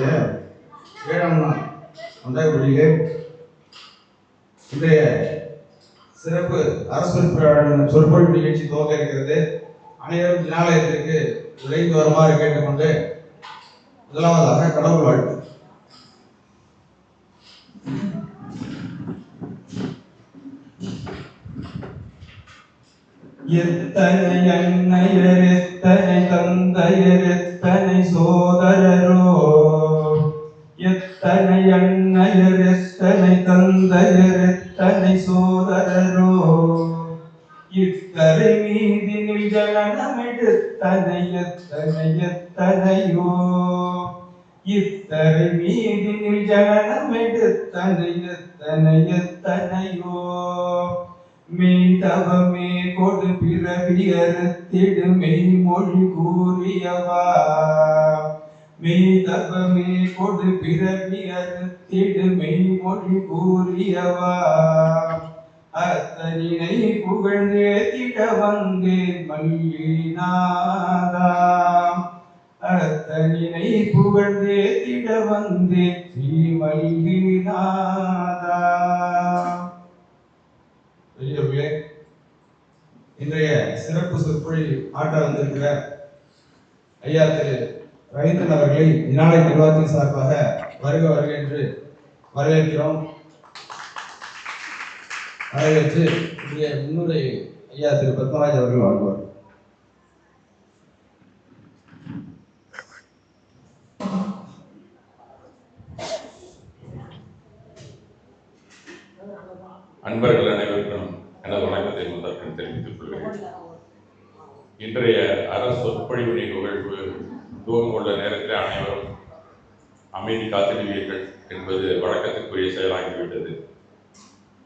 ஏழாம் நாள் வந்தாய்பள்ளியிலே இன்றைய சிறப்பு அரசு சொற்பொழிவு நிகழ்ச்சி துவங்க இருக்கிறது. அனைவரும் ஜனாலயத்திற்கு விரைந்து வருமாறு கேட்டுக்கொண்டு முதலாவதாக கடவுள் வாழ்த்து. எத்தனை அன்னையர் எத்தனை தந்தையர் எத்தனை சோதரரோ, எத்தனை அன்னையர் எத்தனை தந்தையர் எத்தனை சோதரரோ, இத்தனை மீதினில் ஜனனமெடுத்தனை எத்தனை எத்தனையோ, இத்தனை மீதினில் ஜனனமெடுத்தனை எத்தனை எத்தனையோ, மீண்டவமே கொடு பிறவி அறுத்திடு மெய்மொழி கூறியவா, மீண்டவமே கொடு பிறவி அறுத்திடு மெய்மொழி கூறியவா, அத்தனினை புகழ்ந்தேத்திட வந்தேன் மல்லிநாதா, அத்தனினை புகழ்ந்தேத்திட வந்தேன் ஸ்ரீ மல்லிநாதா. பெரியவர்களே, இன்றைய சிறப்பு சொற்பொழிவு ஆற்ற வந்திருக்கிற ஐயா திரு ரவீந்திரன் அவர்களை ஜனாலய நிர்வாகத்தின் சார்பாக வருக வருக என்று வரவேற்கிறோம். வரவேற்று இங்கே முன்னுரை ஐயா திரு பத்மராஜ் அவர்கள் வாழ்வார். அன்பர்கள் அனைவருக்கும் எனது வணக்கத்தை முதற்கண் தெரிவித்துக் கொள்கிறேன். இன்றைய அரசு சொற்பொழிவு நிகழ்வு துவங்க உள்ள நேரத்தில் அனைவரும் அமைதி காத்திடுவீர்கள் என்பது வழக்கத்திற்குரிய செயலாகிவிட்டது.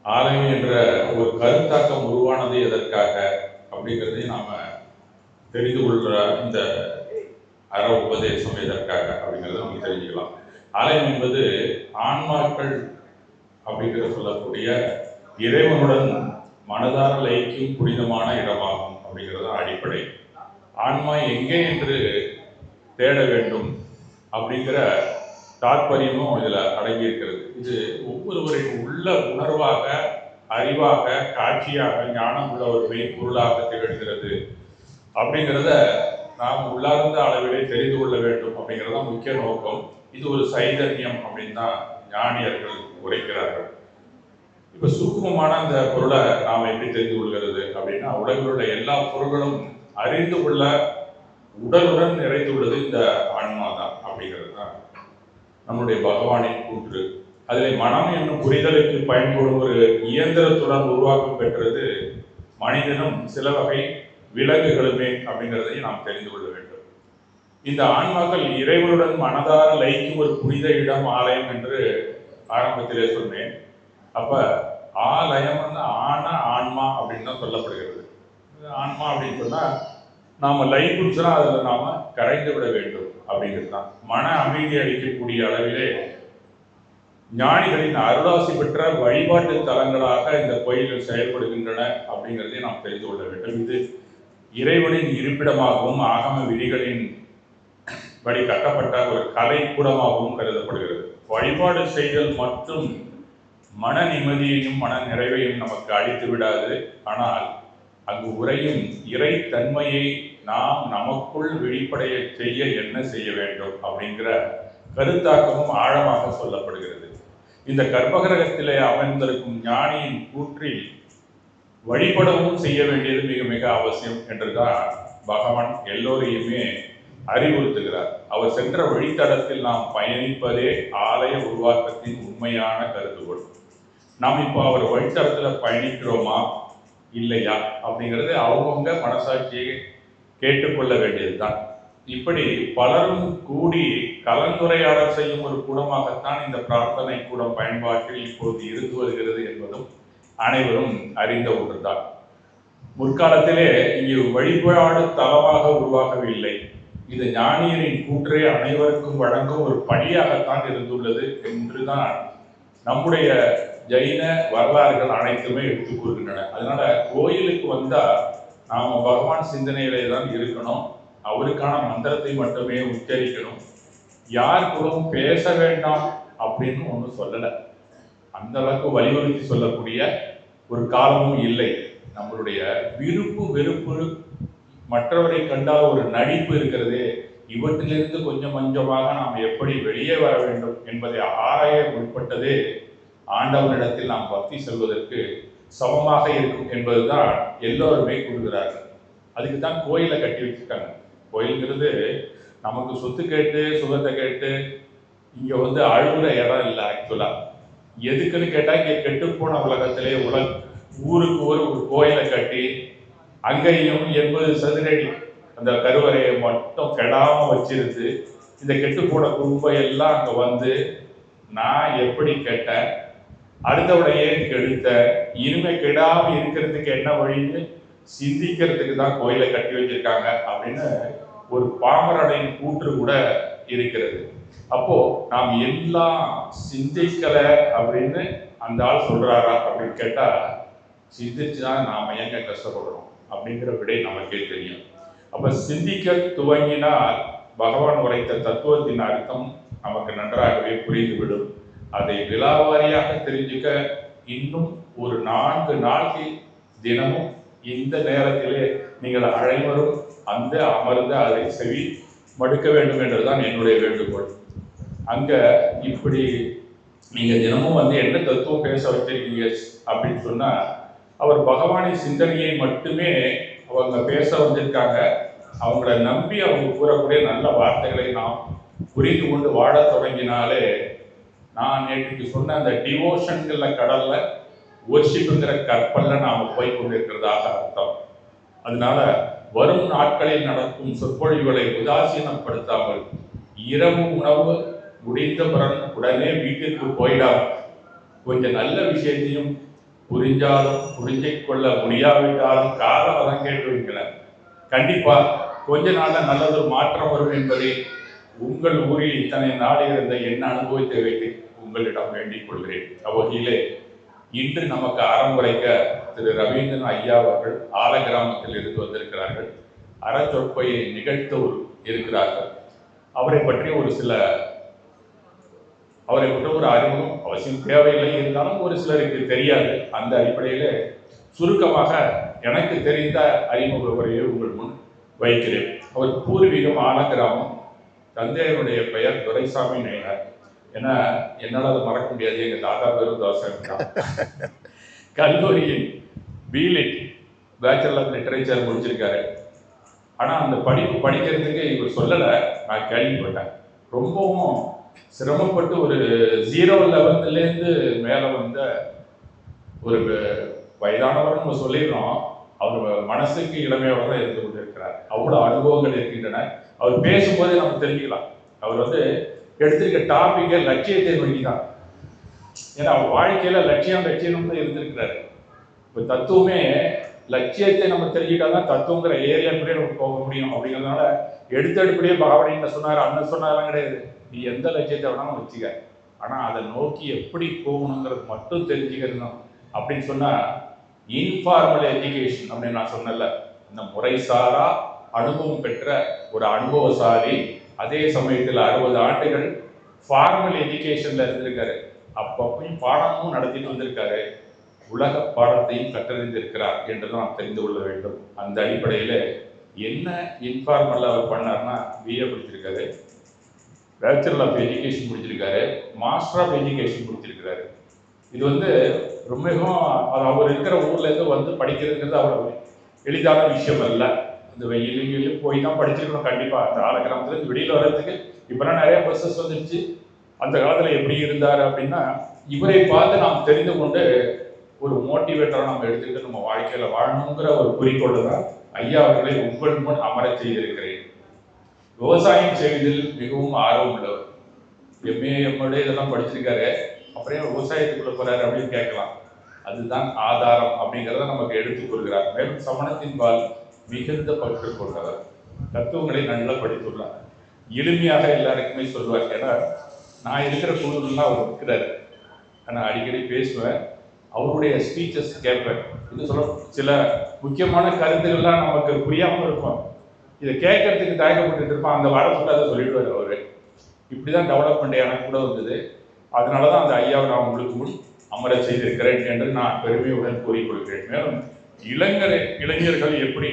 ஆலயம் என்ற ஒரு கருத்தாக்கம் உருவானது எதற்காக அப்படிங்கிறதையும் நாம தெரிந்து கொள்கிற இந்த அற உபதேசம் எதற்காக அப்படிங்கிறத நம்ம தெரிஞ்சுக்கலாம். ஆலயம் என்பது ஆன்மாக்கள் அப்படிங்கிற சொல்லக்கூடிய இறைவனுடன் மனதார லயிக்கும் புனிதமான இடமாகும் அப்படிங்கிறது அடிப்படை. ஆன்மா எங்கே என்று தேட வேண்டும் அப்படிங்கிற தாற்பயமும் இதில் அடங்கி இருக்கிறது. இது ஒவ்வொருவரின் உள்ள உணர்வாக, அறிவாக, காட்சியாக, ஞானம் உள்ள ஒரு மெய்ப்பொருளாக திகழ்கிறது அப்படிங்கிறத நாம் உள்ளார்ந்த அளவிலே தெரிந்து கொள்ள வேண்டும் அப்படிங்கிறது தான் முக்கிய நோக்கம். இது ஒரு சைதன்யம் அப்படின்னு தான் ஞானியர்கள் உரைக்கிறார்கள். இப்ப சூக்குமமான அந்த பொருளை நாம் எப்படி தெரிந்து கொள்கிறது அப்படின்னா, உலகில் உள்ள எல்லா பொருள்களும் அறிந்து கொள்ள உடலுடன் நிறைந்துள்ளது இந்த ஆன்மா தான் அப்படிங்கிறது தான் நம்முடைய பகவானின் கூற்று. அதில் மனம் என்னும் புரிதலுக்கு பயன்படும் ஒரு இயந்திரத்துடன் உருவாக்கம் பெற்றது மனிதனும் சில வகை விலங்குகளுமே அப்படிங்கிறதையும் நாம் தெரிந்து கொள்ள வேண்டும். இந்த ஆன்மாக்கள் இறைவனுடன் மனதார லயிக்கும் ஒரு புனித இடம் ஆலயம் என்று ஆரம்பத்திலே சொன்னேன். அப்ப ஆலயம் வந்து ஆன்மா அப்படின்னு தான் சொல்லப்படுகிறது. ஆன்மா அப்படின்னு சொன்னா நாம லயிக்குச்சுனா அதுல நாம கரைந்து விட வேண்டும் அப்படிங்கிறது தான். மன அமைதி அளிக்கக்கூடிய அளவிலே ஞானிகளின் அருளாசி பெற்ற வழிபாட்டு தலங்களாக இந்த கோயில்கள் செயல்படுகின்றன அப்படிங்கிறதை நாம் தெரிந்து கொள்ள வேண்டும். இது இறைவனின் இருப்பிடமாகவும் ஆகம விதிகளின் படி கட்டப்பட்ட ஒரு கலை கூடமாகவும் கருதப்படுகிறது. வழிபாடு செய்தல் மற்றும் மன நிம்மதியையும் மன நிறைவையும் நமக்கு அளித்து விடாது. ஆனால் அங்கு உரையும் இறை தன்மையை நாம் நமக்குள் வெளிப்படைய செய்ய என்ன செய்ய வேண்டும் அப்படிங்கிற கருத்தாக்கமும் ஆழமாக சொல்லப்படுகிறது. இந்த கர்ப்பகிரகத்திலே அமர்ந்திருக்கும் ஞானியின் கூற்றில் வழிபடவும் செய்ய வேண்டியது மிக மிக அவசியம் என்றுதான் பகவான் எல்லோரையுமே அறிவுறுத்துகிறார். அவர் சென்ற வழித்தடத்தில் நாம் பயணிப்பதே ஆலய உருவாக்கத்தின் உண்மையான கருதுகோள். நாம் இப்போ அவர் வழித்தடத்தில் பயணிக்கிறோமா இல்லையா அப்படிங்கிறது அவங்கவுங்க மனசாட்சியை கேட்டுக்கொள்ள வேண்டியதுதான். இப்படி பலரும் கூடி கலந்துரையாடல் செய்யும் ஒரு கூடமாகத்தான் இந்த பிரார்த்தனை கூடம் பயன்பாட்டில் இப்போது இருந்து வருகிறது என்பதும் அனைவரும் அறிந்த ஒன்றுதான். முற்காலத்திலே இங்கு வழிபாடு தலமாக உருவாகவில்லை. இது ஞானியரின் கூற்றே அனைவருக்கும் வழங்கும் ஒரு படியாகத்தான் இருந்துள்ளது என்றுதான் நம்முடைய ஜைன வரலாறுகள் அனைத்துமே எடுத்துக் கூறுகின்றன. அதனால கோயிலுக்கு வந்தா நாம பகவான் சிந்தனையிலே தான் இருக்கணும். அவருக்கான மந்திரத்தை மட்டுமே உச்சரிக்கணும். யார் கூடவும் பேச வேண்டாம் அப்படின்னு ஒன்றும் சொல்லலை. அந்த அளவுக்கு வலியுறுத்தி சொல்லக்கூடிய ஒரு காலமும் இல்லை. நம்மளுடைய விருப்பு வெறுப்பு, மற்றவரை கண்டால் ஒரு நடிப்பு இருக்கிறது, இவற்றிலிருந்து கொஞ்சம் கொஞ்சமாக நாம் எப்படி வெளியே வர வேண்டும் என்பதை ஆராய முற்பட்டதே ஆண்டவனிடத்தில் நாம் பக்தி செல்வதற்கு சமமாக இருக்கும் என்பதுதான் எல்லோருமே கூறுகிறார்கள். அதுக்கு தான் கோயிலை கட்டி வச்சிருக்காங்க. கோயிலுங்கிறது நமக்கு சொத்து கேட்டு சுகத்தை கேட்டு இங்கே அழுகுற இடம் இல்லை. ஆக்சுவலாக எதுக்குன்னு கேட்டால் இங்கே கெட்டுப்போன உலகத்திலே ஊருக்கு ஒரு கோயிலை கட்டி அங்கேயும் 80 சதுரடி அந்த கருவறையை மட்டும் கெடாமல் வச்சிருந்து இந்த கெட்டுப்போன குடும்பம் எல்லாம் அங்கே நான் எப்படி கேட்டேன், அடுத்தவனை ஏன் கெடுத்த, இனிமே கெடாமல் இருக்கிறதுக்கு என்ன வழின்னு சிந்திக்கிறதுக்கு தான் கோயிலை கட்டி வச்சிருக்காங்க அப்படின்னு ஒரு பாமரனின் கூற்று கூட இருக்கிறது. அப்போ நாம் எல்லாம் சிந்திக்கல அப்படின்னு அந்த ஆள் சொல்றாரா அப்படின்னு கேட்டா, சிந்திச்சுதான் நாம எங்க கஷ்டப்படுறோம் அப்படிங்கிற விடை நமக்கே தெரியும். அப்ப சிந்திக்க துவங்கினால் பகவான் உரைத்த தத்துவத்தின் அர்த்தம் நமக்கு நன்றாகவே புரிந்துவிடும். அதை விலாவாரியாக தெரிஞ்சுக்க இன்னும் ஒரு 4 நாட்கள் தினமும் இந்த நேரத்திலே நீங்கள் அனைவரும் அமர்ந்து அதை செவி மடுக்க வேண்டும் என்றுதான் என்னுடைய வேண்டுகோள். அங்க இப்படி நீங்க தினமும் என்ன தத்துவம் பேச வச்சிருக்கீங்க அப்படின்னு சொன்னா, அவர் பகவானின் சிந்தனையை மட்டுமே அவங்க பேச வந்திருக்காங்க. அவங்கள நம்பி அவங்க கூறக்கூடிய நல்ல வார்த்தைகளை நாம் புரிந்து கொண்டு வாழ தொடங்கினாலே, நான் நேற்றுக்கு சொன்ன அந்த டிவோஷன்கள கடல்ல ஒர்ஷிப்புங்கிற கற்பல்ல நாம போய் கொண்டிருக்கிறதாக அர்த்தம். அதனால வரும் நாட்களில் நடக்கும் சொற்பொழிவுகளை உதாசீனப்படுத்தாமல் இரவு உணவு முடிந்த பிறகு உடனே வீட்டிற்கு போயிடாமல் கொஞ்சம் நல்ல விஷயத்தையும் புரிஞ்சாலும் புரிஞ்சு கொள்ள முடியாவிட்டாலும் காலம் அதான் கேட்டு வைக்கிறேன். கண்டிப்பா கொஞ்ச நாள்ல நல்லதொரு மாற்றம் வரும் என்பதை உங்கள் ஊரில் இத்தனை நாள் இருந்த என்ன அனுபவத்தை வைத்து உங்களிடம் வேண்டிக் கொள்கிறேன். அவ்வகையிலே இன்று நமக்கு அறமுறைக்க திரு ரவீந்திரன் ஐயா அவர்கள் ஆல கிராமத்தில் இருந்து வந்திருக்கிறார்கள். அறச்சொற்பையை நிகழ்த்தூர் இருக்கிறார்கள். அவரை பற்றி ஒரு அறிமுகம் அவசியம் தேவையில்லை, இருந்தாலும் ஒரு சிலருக்கு தெரியாது. அந்த அடிப்படையில் சுருக்கமாக எனக்கு தெரிந்த அறிமுக உரையை உங்கள் முன் வைக்கிறேன். அவர் பூர்வீகம் ஆல கிராமம். தந்தையருடைய பெயர் துரைசாமி நயினார். ஏன்னா என்னால் அதை மறக்க முடியாது, எங்கள் தாத்தா பேரும் தோசை. கல்லூரியில் பிலிட் பேச்சுலர் ஆஃப் லிட்டரேச்சர் முடிச்சிருக்காரு. ஆனால் அந்த படிப்பு படிக்கிறதுக்கு இவர் சொல்லலை, நான் கேள்விப்பட்டேன். ரொம்பவும் சிரமப்பட்டு ஒரு 0 லெவல்லேருந்து மேலே வந்த ஒரு வயதானவர் நம்ம சொல்லிடுறோம். அவர் மனசுக்கு இளமையோட தான் இருந்து கொண்டிருக்கிறார். அவ்வளோ அனுபவங்கள் இருக்கின்றன. அவர் பேசும்போது நம்ம தெரிஞ்சுக்கலாம். அவர் எடுத்திருக்க டாபிக்கை லட்சியத்தை நோக்கி தான். ஏன்னா அவர் வாழ்க்கையில் லட்சியம் தான் இருந்திருக்கிறாரு. இப்போ தத்துவமே லட்சியத்தை நம்ம தெரிஞ்சுக்கிட்டாதான் தத்துவங்கிற ஏரியாக்குள்ளே நம்ம போக முடியும். அப்படிங்கிறதுனால எடுத்தடுப்படியே பகவான் என்ன சொன்னார், அண்ணன் சொன்னாரெல்லாம் கிடையாது. நீ எந்த லட்சியத்தை வேணாலும் வச்சுக்க, ஆனால் அதை நோக்கி எப்படி போகணுங்கிறது மட்டும் தெரிஞ்சுக்கணும் அப்படின்னு சொன்னால், இன்ஃபார்மல் எஜுகேஷன் அப்படின்னு நான் சொன்னல, இந்த முறைசாரா அனுபவம் பெற்ற ஒரு அனுபவசாலி. அதே சமயத்தில் 60 ஆண்டுகள் ஃபார்மல் எஜுகேஷன்ல இருந்திருக்காரு. அப்பப்பையும் பாடமும் நடத்திட்டு வந்திருக்காரு. உலக பாடத்தையும் கற்றறிந்திருக்கிறார் என்றுதான் நாம் தெரிந்து கொள்ள வேண்டும். அந்த அடிப்படையில் என்ன இன்ஃபார்மல்ல அவர் பண்ணார்னா, பிஏ படிச்சிருக்காரு, பேச்சுலர் ஆஃப் எஜுகேஷன் முடிச்சிருக்காரு, மாஸ்டர் ஆஃப் எஜுகேஷன் முடிச்சிருக்கிறாரு. இது ரொம்பவும் அவர் இருக்கிற ஊர்ல இருந்து படிக்கிறதுங்கிறது அவ்வளவு எளிதான விஷயம் அல்ல. இந்த வெயிலும் போய் தான் படிச்சிருக்கணும். கண்டிப்பா அந்த ஆல கிராமத்துல வெளியில வர்றதுக்கு இப்பெல்லாம் நிறைய பஸ்ஸஸ் வந்துடுச்சு. அந்த காலத்துல எப்படி இருந்தாரு அப்படின்னா, இவரை பார்த்து நாம் தெரிந்து கொண்டு ஒரு மோட்டிவேட்டரா நம்ம எடுத்துக்கிட்டு நம்ம வாழ்க்கையில வாழணுங்கிற ஒரு குறிக்கோளை தான் ஐயா அவர்களை உங்கள் முன் அமர செய்திருக்கிறேன். விவசாயம் செய்வதில் மிகவும் ஆர்வம் உள்ளவர். எம்ஏ எம்ஏ இதெல்லாம் படிச்சிருக்காரு. அப்புறம் விவசாயத்துக்குள்ள போறாரு அப்படின்னு கேட்கலாம். அதுதான் ஆதாரம் அப்படிங்கிறத நமக்கு எடுத்துக் கொள்கிறார். மேலும் சமணத்தின் பால் மிகுந்த பற்று கொண்டவர். தத்துவங்களை நல்லா படித்துள்ளார். எளிமையாக எல்லாருக்குமே சொல்வார். ஏன்னா நான் இருக்கிற குழுலாம் அவர் இருக்கிறாரு. நான் அடிக்கடி பேசுவேன். அவருடைய ஸ்பீச்சஸ் கேட்பேன். இது சொல்ல சில முக்கியமான கருத்துக்கள்லாம் நமக்கு புரியாமல் இருக்கும். இதை கேட்கறதுக்கு தயக்கப்பட்டு இருப்பான். அந்த வாரத்துக்குள்ள அதை சொல்லிடுவார் அவரு. இப்படிதான் டெவலப்மெண்ட் எனக்கு கூட வந்தது. அதனால தான் அந்த ஐயாவை நான் உங்களுக்கு முன் அமர செய்திருக்கிறேன் என்று நான் பெருமையுடன் கூறிக்கொள்கிறேன். மேலும் இளைஞர்கள் எப்படி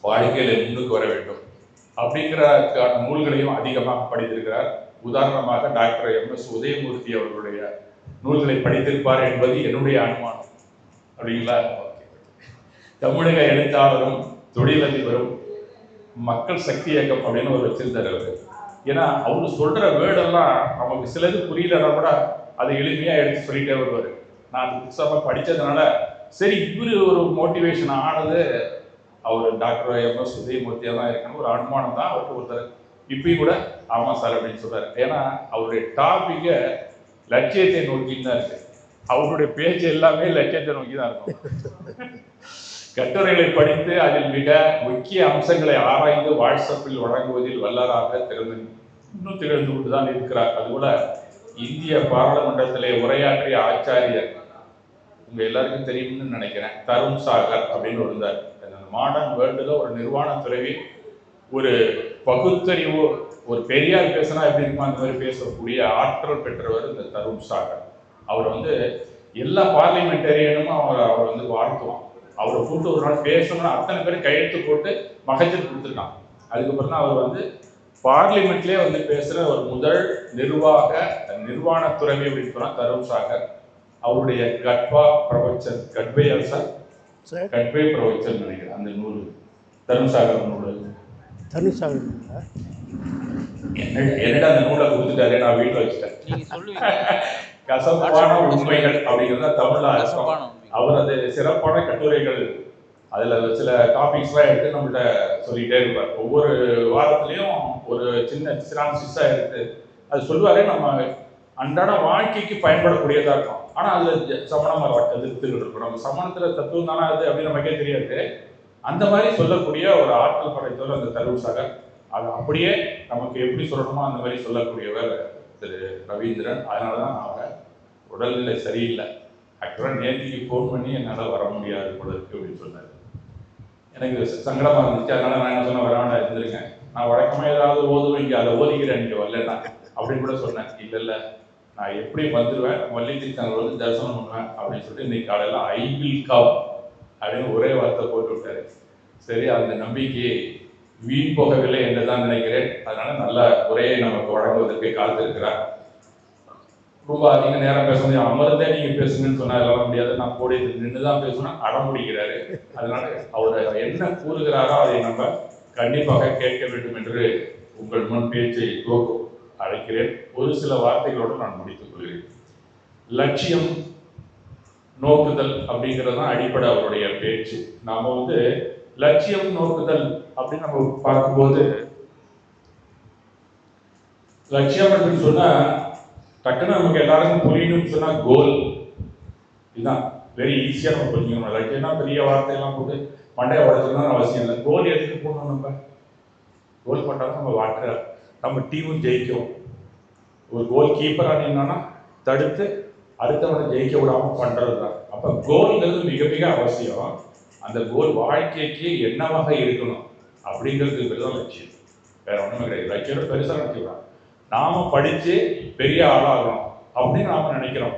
வாழ்க்கையில முன்னுக்கு வர வேண்டும் அப்படிங்கிற நூல்களையும் அதிகமாக படித்திருக்கிறார். உதாரணமாக டாக்டர் MS உதயமூர்த்தி அவர்களுடைய நூல்களை படித்திருப்பார் என்பது என்னுடைய அனுமானம். அப்படிங்களா? தமிழக எழுத்தாளரும் தொழிலதிபரும் மக்கள் சக்தி இயக்கம் அப்படின்னு ஒரு வச்சிருந்தார் அவர். ஏன்னா அவரு சொல்ற வேர்டெல்லாம் நமக்கு சிலது புரியலன்னா கூட அதை எளிமையா எடுத்து சொல்லிட்டே வருவார். நான் அந்த புதுசாக படித்ததுனால சரி இவரு ஒரு மோட்டிவேஷன் ஆனது அவர் டாக்டர் MS உதயமூர்த்தியாக தான் இருக்கணும் ஒரு அனுமானம் தான் அவருக்கு ஒருத்தர் இப்பயும் கூட ஆமாம் சார் அப்படின்னு சொல்றாரு. ஏன்னா அவருடைய டாபிக்கை லட்சியத்தை நோக்கின்னு தான் இருக்கு. அவருடைய பேச்சு எல்லாமே லட்சியத்தை நோக்கி தான் இருக்கும். கட்டுரைகளை படித்து அதில் மிக முக்கிய அம்சங்களை ஆராய்ந்து வாட்ஸ்அப்பில் வழங்குவதில் வல்லராக திகழ்ந்து கொண்டுதான் இருக்கிறார். அதுபோல இந்திய பாராளுமன்றத்திலே உரையாற்றிய ஆச்சாரியர் உங்க எல்லாருக்கும் தெரியும்னு நினைக்கிறேன், தருண் சாகர் அப்படின்னு இருந்தார். மாடர்ன் வேர்ல்டுல ஒரு நிர்வாண துறவி, ஒரு பகுத்தறிவு, ஒரு பெரியார் பேசினா எப்படி இருக்குமா அந்த மாதிரி பேசக்கூடிய ஆற்றல் பெற்றவர் இந்த தருண் சாகர். அவர் எல்லா பார்லிமெண்டேரியனும் அவர் வாழ்த்துவான். அவரை கூப்பிட்டு ஒரு நாள் பேசணும்னா அத்தனை பேரும் கையெழுத்து போட்டு மகஜர் கொடுத்துருக்கான். அதுக்கப்புறம் தான் அவர் பார்லிமெண்ட்லேயே பேசுகிற ஒரு முதல் நிர்வாண துறவி அப்படின்னு சொன்னால் தருண் சாகர். அவருடைய கட்பா பிரவச்சன், கட்பே பிரவச்சன் நினைக்கிறேன் அந்த நூல், தருண் சாகர் நூல். தருண் சாகர் என்னடா அந்த நூலை கொடுத்துட்டாரு, நான் வீட்டில் வச்சுட்டேன். கசப்பான உண்மைகள் அப்படிங்கிறது தமிழ்ல அர்த்தம். அவர் அது சிறப்பான கட்டுரைகள், அதுல சில டாபிக்ஸ்லாம் எடுத்து நம்மள்ட்ட சொல்லிட்டே இருப்பார். ஒவ்வொரு வாரத்திலையும் ஒரு சின்ன சினாப்சிஸா எடுத்து அது சொல்லுவாரு. நம்ம அன்றாட வாழ்க்கைக்கு பயன்படக்கூடியதா இருக்கும். ஆனா அதுல சமண மர கருத்துகள் இருக்கும். நம்ம சமணத்துல தத்துவம் தானே அது அப்படின்னு நமக்கே தெரியாது. அந்த மாதிரி சொல்லக்கூடிய ஒரு ஆற்றல் படைத்தவர் அந்த தருண் சாகர். அது அப்படியே நமக்கு எப்படி சொல்லணுமோ அந்த மாதிரி சொல்லக்கூடியவர் திரு ரவீந்திரன். அதனாலதான் அவங்க உடல்நிலை சரியில்லை. ஆக்சுவலாக நேற்றுக்கு ஃபோன் பண்ணி என்னால் வர முடியாது போல இருக்கு அப்படின்னு சொன்னார். எனக்கு சங்கடமாக இருந்துச்சு. அதனால நான் என்ன சொன்ன வராண்டா இருந்திருக்கேன், நான் வழக்கமாக ஏதாவது ஓதுவேன், இங்கே அதை ஓதிக்கிறேன், நீங்கள் வரலன்னா அப்படின்னு கூட சொன்னேன். இல்லை நான் எப்படி வந்துடுவேன், வள்ளித்தீர்த்தங்கள் தரிசனம் பண்ணுவேன் அப்படின்னு சொல்லிட்டு இன்னைக்கு காலையில் ஐ வில் கம் அப்படின்னு ஒரே வார்த்தை போட்டு விட்டாரு. சரி, அந்த நம்பிக்கையை வீண் போகவில்லை என்று தான் நினைக்கிறேன். அதனால நல்ல உரையை நமக்கு வழங்குவதற்கு காத்திருக்கிறார். ரொம்ப அதிக நேரம் பேச முடியும், அமர்ந்தே நீங்க பேசுங்கன்னு சொன்னா எல்லாம் முடியாது, நான் போடி நின்றுதான் பேசணும் அடம் முடிக்கிறாரு. அதனால அவர் என்ன கூறுகிறாரோ அதை நம்ம கண்டிப்பாக கேட்க வேண்டும் என்று உங்கள் முன் பேச்சை துவக்க அழைக்கிறேன். ஒரு சில வார்த்தைகளோடு நான் முடித்துக் கொள்கிறேன். லட்சியம், நோக்குதல் அப்படிங்கிறது தான் அடிப்படை அவருடைய பேச்சு. நாம லட்சியம், நோக்குதல் அப்படின்னு நம்ம பார்க்கும்போது, லட்சியம் அப்படின்னு சொன்னா டக்குன்னு நமக்கு எல்லாருக்கும் புரியணும்னு சொன்னா கோல், இதுதான் வெரி ஈஸியா நம்ம புரிஞ்சுக்கணும். லட்சியம்னா பெரிய வார்த்தையெல்லாம் போட்டு மண்டையை உடச்சுக்கணும்னு அவசியம் இல்லை. கோல் எதுக்கு போடணும்? நம்ம கோல் போட்டாலும் நம்ம வாட்டர் நம்ம டீமும் ஜெயிக்கும். ஒரு கோல் கீப்பரா நின்னா தடுத்து அடுத்தவனை ஜெயிக்க விடாம பண்றது தான். அப்ப கோல்ங்கிறது மிக மிக அவசியம். அந்த கோல் வாழ்க்கைக்கு என்னவாக இருக்கணும் அப்படிங்கிறது தான் லட்சியம். வேற ஒண்ணுமே கிடையாது. லட்சியம் பெருசா நினைக்கலாம். நாம படிச்சு பெரிய ஆளாகணும் அப்படின்னு நாம நினைக்கிறோம்.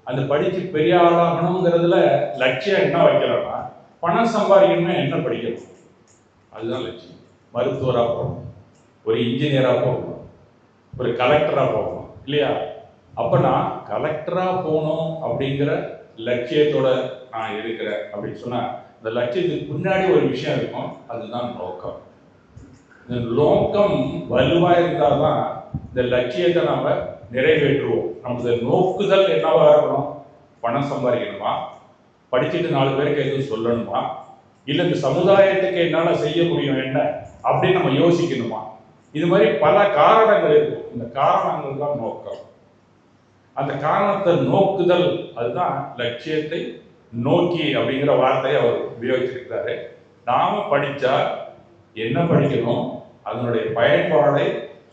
அந்த படிச்சு பெரிய ஆளாகணுங்கிறதுல லட்சியம் என்ன வைக்கிறோம்னா, பணம் சம்பாதிக்கணும்னா என்ன படிக்கணும், அதுதான் லட்சியம். மருத்துவராக போகணும், ஒரு இன்ஜினியரா போகணும், ஒரு கலெக்டரா போகணும் இல்லையா? அப்ப நான் கலெக்டரா போகணும் அப்படிங்கிற லட்சியத்தோட நான் இருக்கிறேன் அப்படின்னு சொன்னா, இந்த லட்சியத்துக்கு முன்னாடி ஒரு விஷயம் இருக்கும், அதுதான் நோக்கம். இந்த நோக்கம் வலுவா இருந்தால்தான் இந்த லட்சியத்தை நாம நிறைவேற்றுவோம். நமது நோக்குதல் என்னவா இருக்கணும்? பணம் சம்பாதிக்கணுமா, படிச்சுட்டு 4 பேருக்கு எதுவும் சொல்லணுமா, இல்லை இந்த சமுதாயத்துக்கு என்னால செய்ய முடியும் என்ன அப்படின்னு நம்ம யோசிக்கணுமா? இது மாதிரி பல காரணங்கள் இருக்கும். இந்த காரணங்கள் தான் நோக்கம். அந்த காரணத்தை நோக்குதல், அதுதான் லட்சியத்தை நோக்கி அப்படிங்கிற வார்த்தையை அவர் உபயோகிச்சிருக்கிறாரு. நாம படிச்சா என்ன படிக்கணும், அதனுடைய பயன்பாடை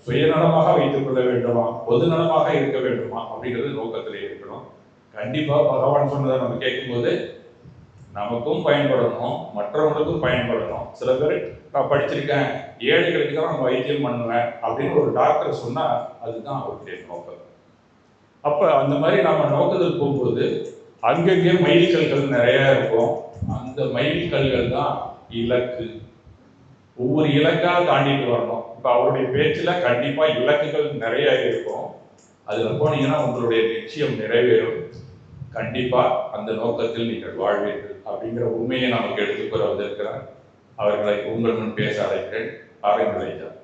சுயநலமாக வைத்துக் கொள்ள வேண்டுமா, பொது நலமாக இருக்க வேண்டுமா அப்படிங்கிறது நோக்கத்திலே இருக்கணும். கண்டிப்பா பகவான் சொன்னதை நம்ம கேட்கும்போது நமக்கும் பயன்படணும், மற்றவங்களுக்கும் பயன்படணும். சில பேர் நான் படிச்சிருக்கேன், ஏழைகளுக்கு தான் நான் வைத்தியம் பண்ணுவேன் அப்படின்னு ஒரு டாக்டர் சொன்னா அதுதான் அவருடைய நோக்கம். அப்ப அந்த மாதிரி நம்ம நோக்கத்தில் போகும்போது அங்கங்கே மைல்கல்கள் நிறைய இருக்கும். அந்த மைல்கல்கள் தான் இலக்கு. ஒவ்வொரு இலக்கா தாண்டிட்டு வரணும். இப்ப அவருடைய பேச்சுல கண்டிப்பா இலக்குகள் நிறைய இருக்கும். அதுல போனீங்கன்னா உங்களுடைய நிச்சயம் நிறைவேறும். கண்டிப்பா அந்த நோக்கத்தில் நீங்கள் வாழ்வீர்கள் அப்படிங்கிற உண்மையை நமக்கு எடுத்துக்கூற வந்திருக்கிறார். அவர்களை உங்கள் முன் பேச அழைக்கிறேன். ஆரம்பிக்கலாம்.